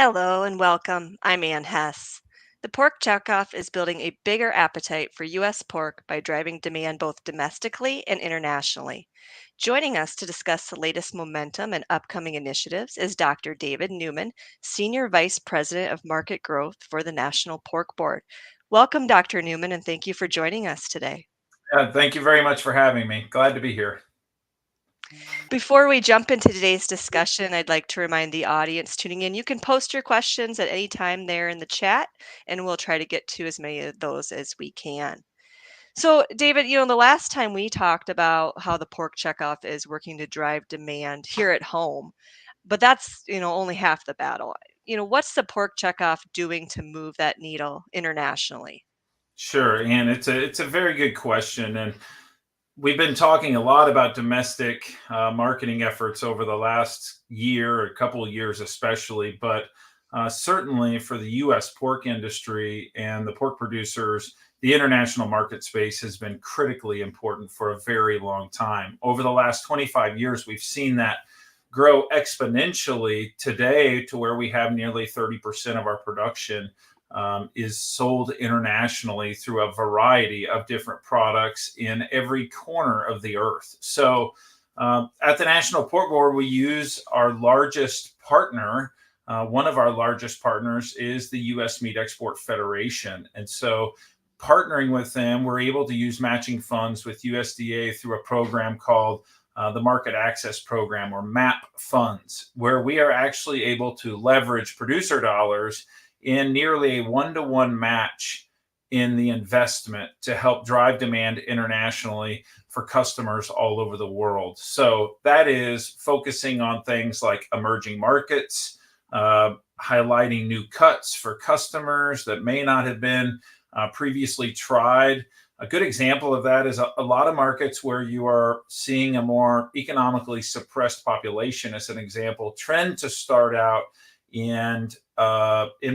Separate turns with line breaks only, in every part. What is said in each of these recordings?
Hello and welcome. I'm Ann Hess. The Pork Checkoff is building a bigger appetite for U.S. pork by driving demand both domestically and internationally. Joining us to discuss the latest momentum and upcoming initiatives is Dr. David Newman, Senior Vice President of Market Growth for the National Pork Board. Welcome, Dr. Newman, and thank you for joining us today.
Thank you very much for having me. Glad to be here.
Before we jump into today's discussion, I'd like to remind the audience tuning in, you can post your questions at any time there in the chat, and we'll try to get to as many of those as we can. So, David, the last time we talked about how the pork checkoff is working to drive demand here at home, but that's, only half the battle. What's the pork checkoff doing to move that needle internationally?
Sure, and it's a very good question, and we've been talking a lot about domestic marketing efforts over the last year, a couple of years especially, but certainly for the U.S. pork industry and the pork producers, the international market space has been critically important for a very long time. Over the last 25 years, we've seen that grow exponentially today to where we have nearly 30% of our production is sold internationally through a variety of different products in every corner of the earth. So at the National Pork Board, we use our largest partner. One of our largest partners is the U.S. Meat Export Federation. And so partnering with them, we're able to use matching funds with USDA through a program called the Market Access Program, or MAP funds, where we are actually able to leverage producer dollars in nearly a one-to-one match in the investment to help drive demand internationally for customers all over the world. So that is focusing on things like emerging markets, highlighting new cuts for customers that may not have been previously tried. A good example of that is a lot of markets where you are seeing a more economically suppressed population, as an example, trend to start out in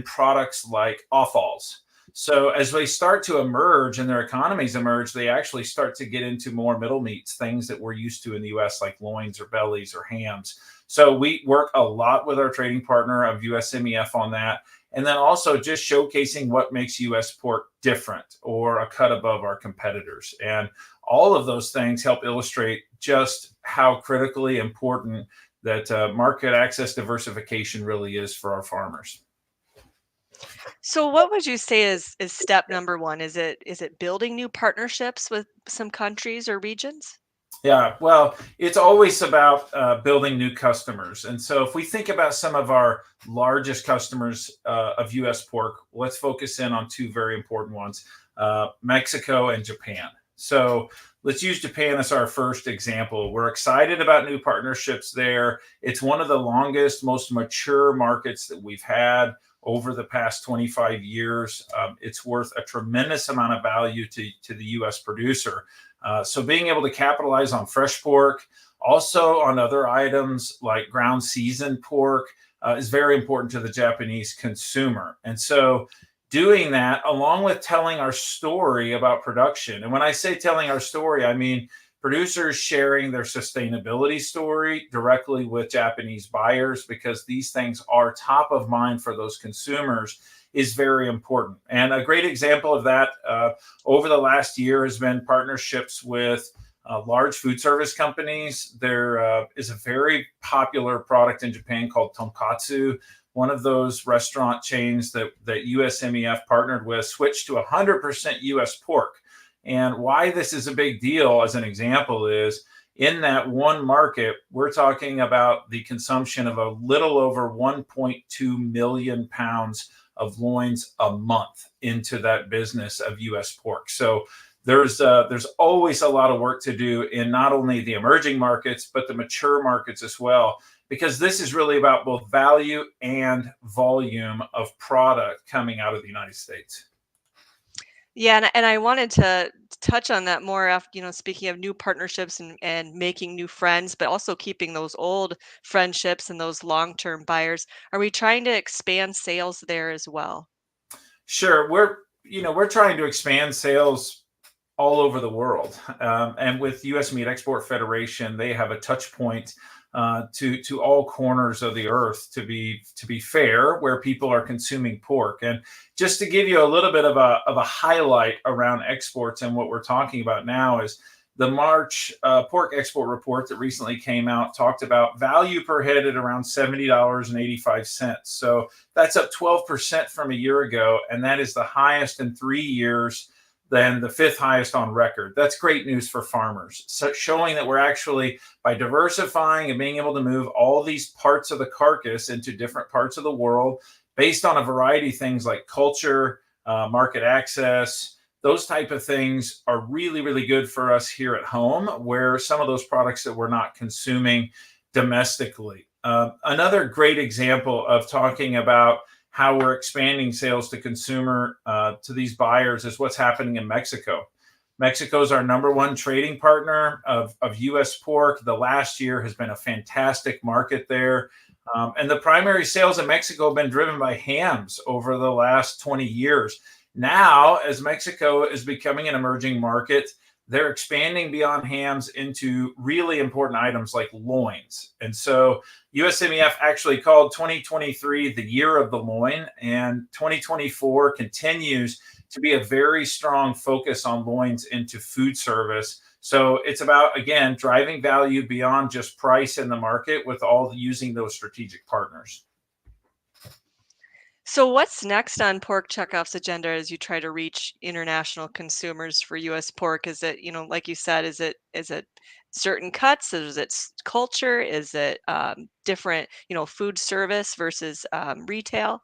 products like offals. So as they start to emerge and their economies emerge, they actually start to get into more middle meats, things that we're used to in the U.S., like loins or bellies or hams. So we work a lot with our trading partner of USMEF on that. And then also just showcasing what makes U.S. pork different or a cut above our competitors. And all of those things help illustrate just how critically important that market access diversification really is for our farmers.
So what would you say is step number one? Is it building new partnerships with some countries or regions?
Yeah, well, it's always about building new customers. And so if we think about some of our largest customers of US pork, let's focus in on two very important ones, Mexico and Japan. So let's use Japan as our first example. We're excited about new partnerships there. It's one of the longest, most mature markets that we've had over the past 25 years. It's worth a tremendous amount of value to the US producer. So being able to capitalize on fresh pork, also on other items like ground seasoned pork, is very important to the Japanese consumer. And so doing that, along with telling our story about production. And when I say telling our story, I mean producers sharing their sustainability story directly with Japanese buyers, because these things are top of mind for those consumers, is very important. And a great example of that over the last year has been partnerships with large food service companies. There is a very popular product in Japan called tonkatsu. One of those restaurant chains that USMEF partnered with switched to 100% US pork. And why this is a big deal, as an example, is in that one market, we're talking about the consumption of a little over 1.2 million pounds of loins a month into that business of US pork. So there's always a lot of work to do in not only the emerging markets, but the mature markets as well, because this is really about both value and volume of product coming out of the United States.
Yeah, and I wanted to touch on that more after, speaking of new partnerships and making new friends, but also keeping those old friendships and those long-term buyers. Are we trying to expand sales there as well?
Sure, we're trying to expand sales all over the world. And with U.S. Meat Export Federation, they have a touch point to all corners of the earth, to be fair, where people are consuming pork. And just to give you a little bit of a highlight around exports and what we're talking about now is the March pork export report that recently came out talked about value per head at around $70.85. So that's up 12% from a year ago, and that is the highest in 3 years, than the fifth highest on record. That's great news for farmers. So showing that we're actually, by diversifying and being able to move all these parts of the carcass into different parts of the world based on a variety of things like culture, market access, those type of things are really, really good for us here at home, where some of those products that we're not consuming domestically. Another great example of talking about how we're expanding sales to consumer to these buyers is what's happening in Mexico. Mexico is our number one trading partner of U.S. pork. The last year has been a fantastic market there. And the primary sales in Mexico have been driven by hams over the last 20 years. Now, as Mexico is becoming an emerging market, they're expanding beyond hams into really important items like loins. And so USMEF actually called 2023 the year of the loin, and 2024 continues to be a very strong focus on loins into food service. So it's about, again, driving value beyond just price in the market with all using those strategic partners.
So what's next on Pork Checkoff's agenda as you try to reach international consumers for US pork? Is it, like you said, is it certain cuts? Is it culture? Is it different, food service versus retail?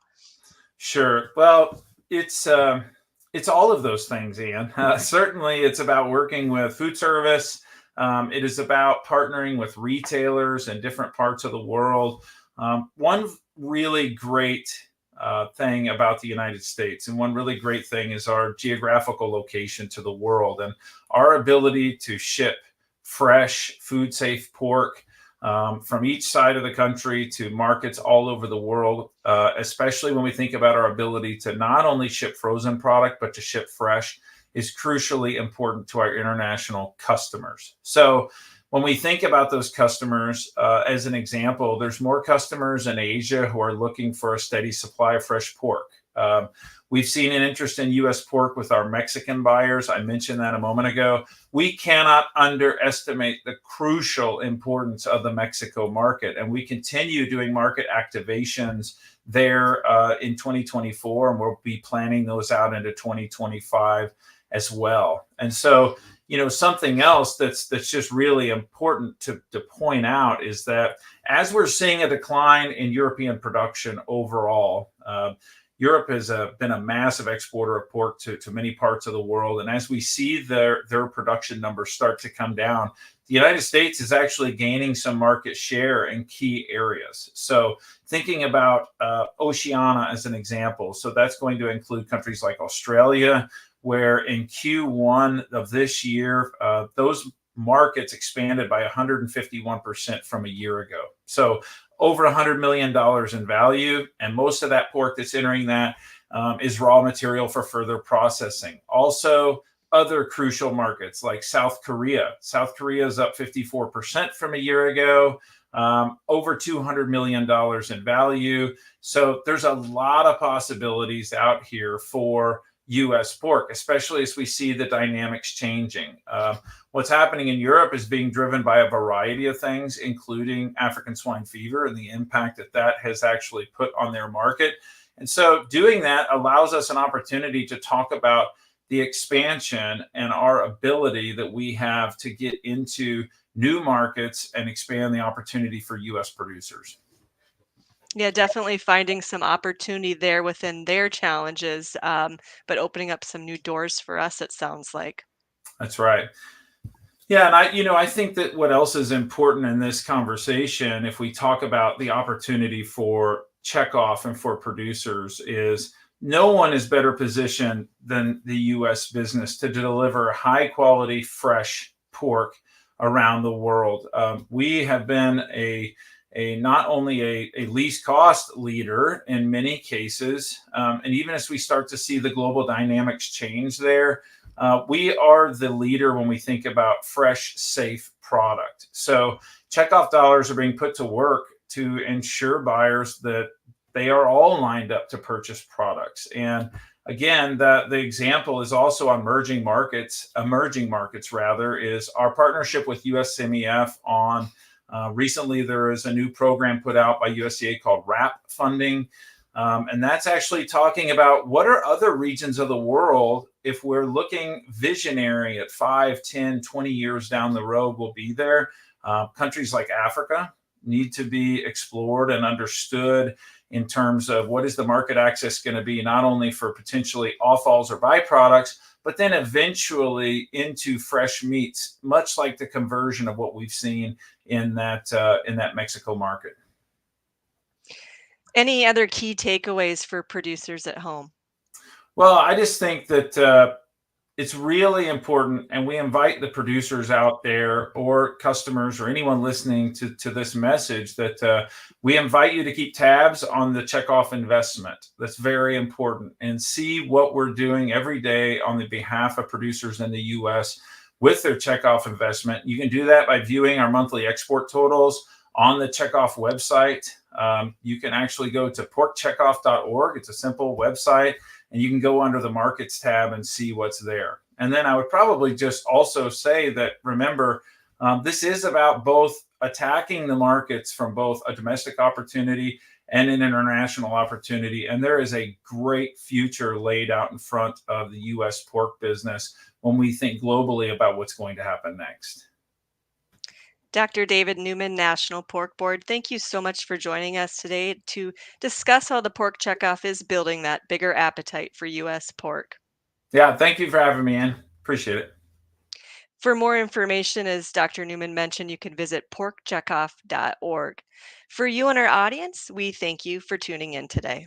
Sure. Well, it's all of those things, Ian. Certainly, it's about working with food service. It is about partnering with retailers in different parts of the world. One really great thing about the United States, and one really great thing is our geographical location to the world and our ability to ship fresh, food safe pork from each side of the country to markets all over the world, especially when we think about our ability to not only ship frozen product, but to ship fresh, is crucially important to our international customers. So when we think about those customers, as an example, there's more customers in Asia who are looking for a steady supply of fresh pork. We've seen an interest in U.S. pork with our Mexican buyers. I mentioned that a moment ago. We cannot underestimate the crucial importance of the Mexico market, and we continue doing market activations there in 2024, and we'll be planning those out into 2025 as well. And so, something else that's just really important to point out is that as we're seeing a decline in European production overall, Europe has been a massive exporter of pork to many parts of the world. And as we see their production numbers start to come down, the United States is actually gaining some market share in key areas. So thinking about Oceania as an example, so that's going to include countries like Australia, where in Q1 of this year, those markets expanded by 151% from a year ago. So over $100 million in value. And most of that pork that's entering that is raw material for further processing. Also, other crucial markets like South Korea. South Korea is up 54% from a year ago, over $200 million in value. So there's a lot of possibilities out here for U.S. pork, especially as we see the dynamics changing. What's happening in Europe is being driven by a variety of things, including African swine fever and the impact that that has actually put on their market. And so doing that allows us an opportunity to talk about the expansion and our ability that we have to get into new markets and expand the opportunity for U.S. producers.
Yeah, definitely finding some opportunity there within their challenges, but opening up some new doors for us, it sounds like.
That's right. Yeah, and I think that what else is important in this conversation, if we talk about the opportunity for checkoff and for producers, is no one is better positioned than the U.S. business to deliver high quality, fresh pork around the world. We have been a not only a least cost leader in many cases, and even as we start to see the global dynamics change there, we are the leader when we think about fresh, safe product. So checkoff dollars are being put to work to ensure buyers that they are all lined up to purchase products. And again, the example is also on emerging markets rather, is our partnership with USMEF on recently there is a new program put out by USDA called RAP funding. And that's actually talking about what are other regions of the world, if we're looking visionary at 5, 10, 20 years down the road, will be there. Countries like Africa need to be explored and understood in terms of what is the market access going to be, not only for potentially offals or byproducts, but then eventually into fresh meats, much like the conversion of what we've seen in that Mexico market.
Any other key takeaways for producers at home?
Well, I just think that it's really important, and we invite the producers out there or customers or anyone listening to this message that we invite you to keep tabs on the checkoff investment. That's very important, and see what we're doing every day on the behalf of producers in the U.S. with their checkoff investment. You can do that by viewing our monthly export totals on the checkoff website. You can actually go to porkcheckoff.org. It's a simple website, and you can go under the markets tab and see what's there. And then I would probably just also say that, remember, this is about both attacking the markets from both a domestic opportunity and an international opportunity. And there is a great future laid out in front of the U.S. pork business when we think globally about what's going to happen next.
Dr. David Newman, National Pork Board, thank you so much for joining us today to discuss how the pork checkoff is building that bigger appetite for U.S. pork.
Yeah, thank you for having me in. Appreciate it.
For more information, as Dr. Newman mentioned, you can visit porkcheckoff.org. For you and our audience, we thank you for tuning in today.